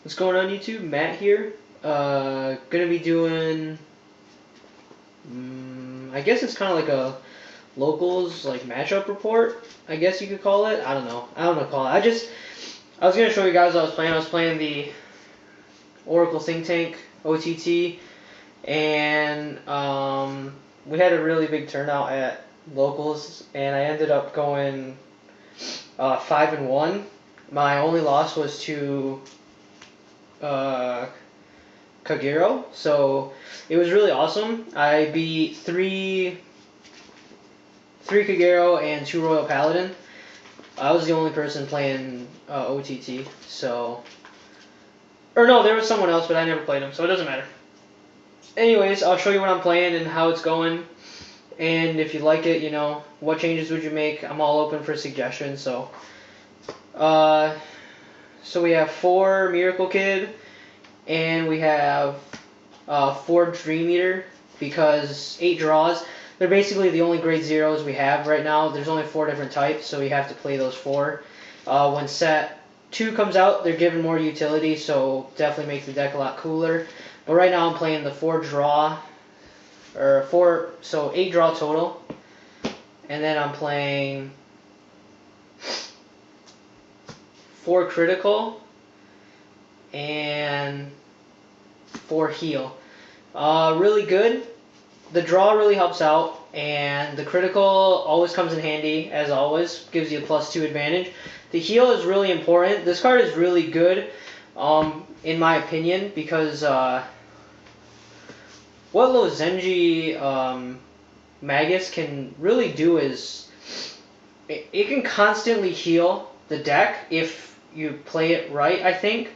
What's going on YouTube? Matt here. Gonna be doing, I guess it's kind of like a locals like matchup report. I guess you could call it. I don't know. I don't know what to call it. I was gonna show you guys what I was playing. I was playing the Oracle Think Tank OTT, and we had a really big turnout at locals, and I ended up going 5-1. My only loss was to uh, Kagero, so it was really awesome. I beat three Kagero and 2 Royal Paladin. I was the only person playing OTT, so... Or no, there was someone else, but I never played him, so it doesn't matter. Anyways, I'll show you what I'm playing and how it's going. And if you like it, you know, what changes would you make? I'm all open for suggestions, so... So we have 4 Miracle Kid, and we have 4 Dream Eater, because 8 draws. They're basically the only grade 0s we have right now. There's only 4 different types, so we have to play those 4. When set 2 comes out, they're given more utility, so definitely makes the deck a lot cooler. But right now I'm playing the 4 draw, or 4, so 8 draw total. And then I'm playing 4 critical and 4 heal. Really good. The draw really helps out, and the critical always comes in handy, as always. Gives you a +2 advantage. The heal is really important. This card is really good, in my opinion, because what Lozenji Magus can really do is it can constantly heal the deck if you play it right, I think.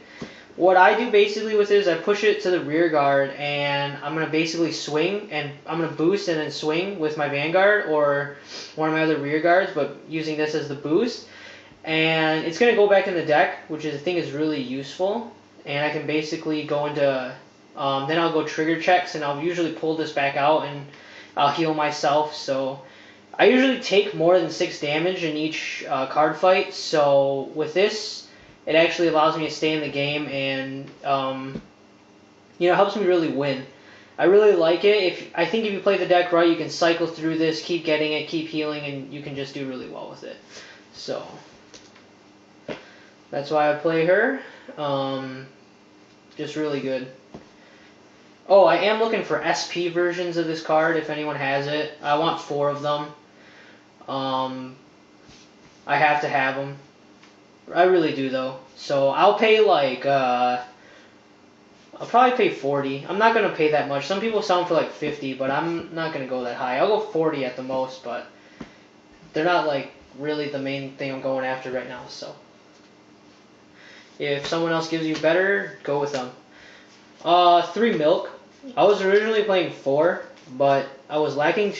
What I do basically with it is I push it to the rear guard, and I'm going to basically swing, and I'm going to boost and then swing with my Vanguard or one of my other rear guards, but using this as the boost. And it's going to go back in the deck, which I think is really useful. And I can basically go into, then I'll go trigger checks, and I'll usually pull this back out, and I'll heal myself. So I usually take more than 6 damage in each card fight, so with this, it actually allows me to stay in the game, and you know, helps me really win. I really like it. I think if you play the deck right, you can cycle through this, keep getting it, keep healing, and you can just do really well with it. So that's why I play her. Just really good. Oh, I am looking for SP versions of this card if anyone has it. I want 4 of them. I have to have them. I really do, though. So I'll pay like, I'll probably pay 40. I'm not going to pay that much. Some people sell them for like 50, but I'm not going to go that high. I'll go 40 at the most, but they're not like really the main thing I'm going after right now. So if someone else gives you better, go with them. 3 milk. I was originally playing 4, but I was lacking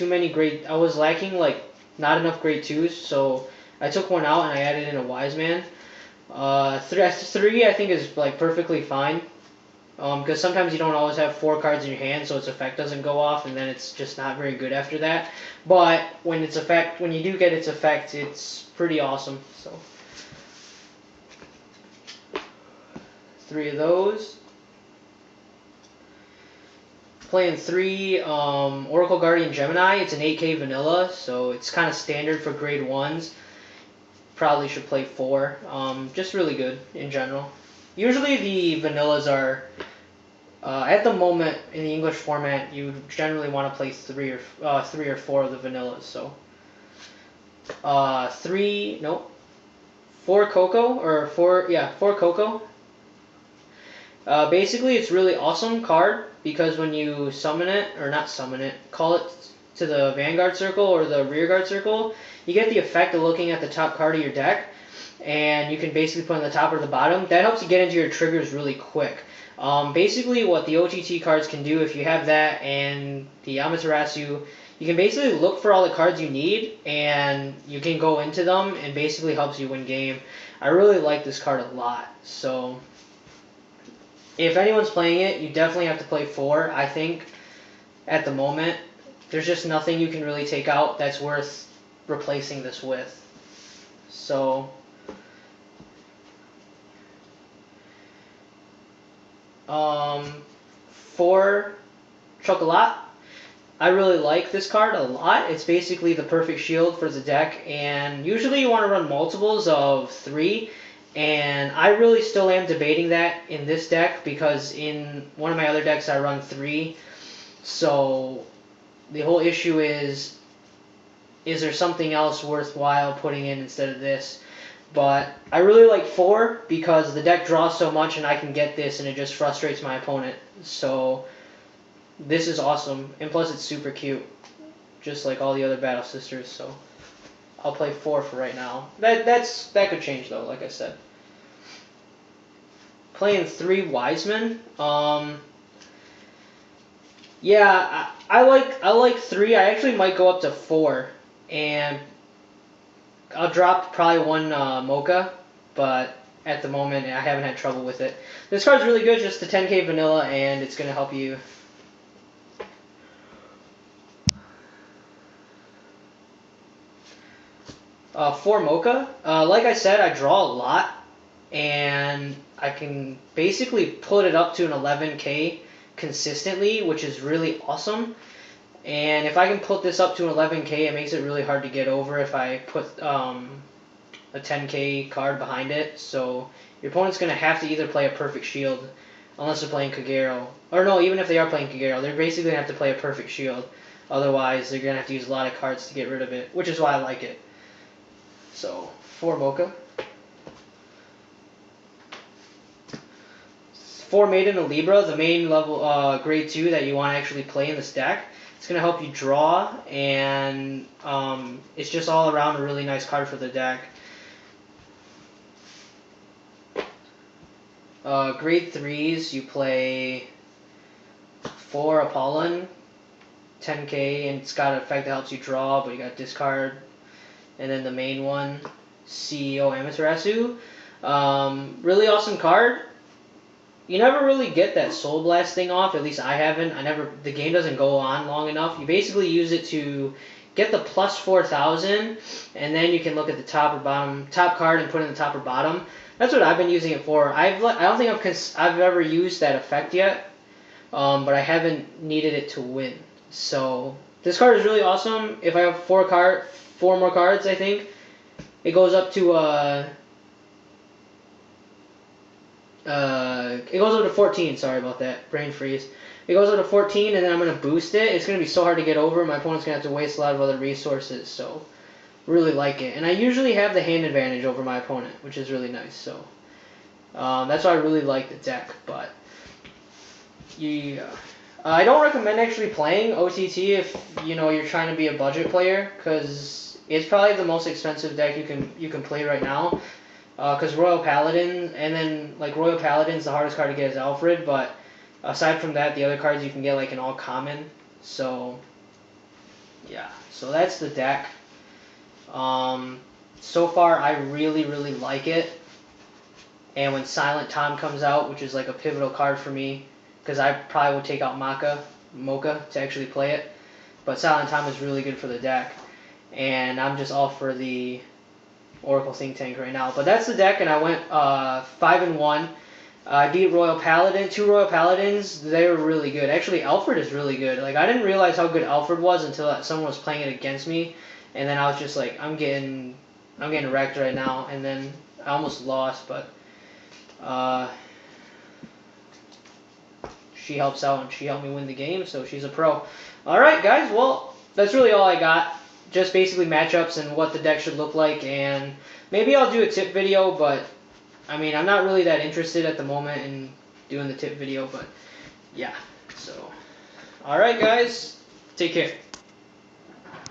like not enough grade 2s, so I took one out and I added in a Wise Man. 3 I think is like perfectly fine, because sometimes you don't always have 4 cards in your hand, so its effect doesn't go off, and then it's just not very good after that. But when you do get its effect, it's pretty awesome. So 3 of those. Playing 3 Oracle Guardian Gemini. It's an 8K vanilla, so it's kind of standard for grade 1s. Probably should play 4. Just really good in general. Usually the vanillas are, at the moment in the English format, you generally want to play 3 or 4 of the vanillas. So 4 Coco, or 4 Coco. Basically, it's really awesome card, because when you summon it, or not summon it, call it to the Vanguard circle or the rear guard circle, you get the effect of looking at the top card of your deck, and you can basically put on the top or the bottom. That helps you get into your triggers really quick. Basically, what the OTT cards can do, if you have that and the Amaterasu, you can basically look for all the cards you need, and you can go into them, and basically helps you win game. I really like this card a lot, so if anyone's playing it, you definitely have to play 4, I think, at the moment. There's just nothing you can really take out that's worth replacing this with. So 4 Chocolat. I really like this card a lot. It's basically the perfect shield for the deck, and usually you want to run multiples of 3, and I really still am debating that in this deck, because in one of my other decks I run 3, so the whole issue is there something else worthwhile putting in instead of this? But I really like 4 because the deck draws so much and I can get this and it just frustrates my opponent. So this is awesome, and plus it's super cute, just like all the other Battle Sisters. So I'll play 4 for right now. That could change though, like I said. Playing 3 Wiseman. Yeah, I like 3. I actually might go up to 4, and I'll drop probably 1 Mocha, but at the moment I haven't had trouble with it. This card's really good, just the 10k vanilla, and it's gonna help you. 4 Mocha. Like I said, I draw a lot, and I can basically put it up to an 11k consistently, which is really awesome. And if I can put this up to an 11k, it makes it really hard to get over if I put a 10k card behind it. So your opponent's going to have to either play a perfect shield, unless they're playing Kagero. Or no, even if they are playing Kagero, they're basically going to have to play a perfect shield. Otherwise, they're going to have to use a lot of cards to get rid of it, which is why I like it. So, 4 Mocha. 4 Maiden of Libra, the main level, grade 2 that you want to actually play in this deck. It's going to help you draw, and it's just all around a really nice card for the deck. Grade 3s, you play 4 Apollon, 10k, and it's got an effect that helps you draw, but you got discard. And then the main one, CEO Amaterasu. Really awesome card. You never really get that Soul Blast thing off, at least I haven't. The game doesn't go on long enough. You basically use it to get the plus 4,000, and then you can look at the top card and put it in the top or bottom. That's what I've been using it for. I don't think I've ever used that effect yet, but I haven't needed it to win. So this card is really awesome. If I have 4 more cards, I think it goes up to it goes up to 14. Sorry about that, brain freeze. It goes up to 14, and then I'm gonna boost it. It's gonna be so hard to get over. My opponent's gonna have to waste a lot of other resources. So really like it, and I usually have the hand advantage over my opponent, which is really nice. So that's why I really like the deck. But yeah. I don't recommend actually playing OTT if you're trying to be a budget player, because it's probably the most expensive deck you can play right now. Because Royal Paladin, and then like Royal Paladin's the hardest card to get is Alfred, but aside from that, the other cards you can get like an all common. So yeah, so that's the deck. So far I really like it, and when Silent Tom comes out, which is like a pivotal card for me, because I probably would take out Mocha to actually play it. But Silent Tom is really good for the deck. And I'm just all for the Oracle Think Tank right now. But that's the deck, and I went 5-1. I beat Royal Paladin. 2 Royal Paladins, they were really good. Actually, Alfred is really good. Like, I didn't realize how good Alfred was until someone was playing it against me. And then I was just like, I'm getting wrecked right now. And then I almost lost, but she helps out, and she helped me win the game, so she's a pro. Alright, guys, well, that's really all I got. Just basically matchups and what the deck should look like, and maybe I'll do a tip video, but I mean, I'm not really that interested at the moment in doing the tip video, but yeah, so alright guys, take care.